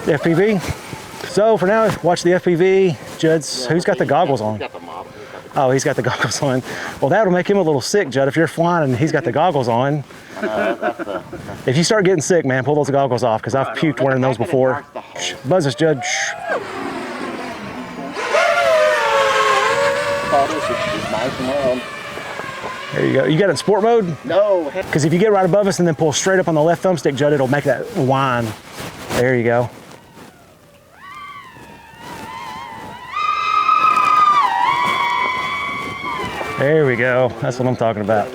FPV. So for now, watch the FPV. Judd's, who's got the goggles on? Oh, he's got the goggles on. Well, that'll make him a little sick, Judd, if you're flying and he's got the goggles on. If you start getting sick, man, pull those goggles off, because I've puked wearing those before. Shh, buzz us, Judd. Shh. There you go. You got it in sport mode? No. Because if you get right above us and then pull straight up on the left thumbstick, Judd, it'll make that whine. There you go. There we go. That's what I'm talking about.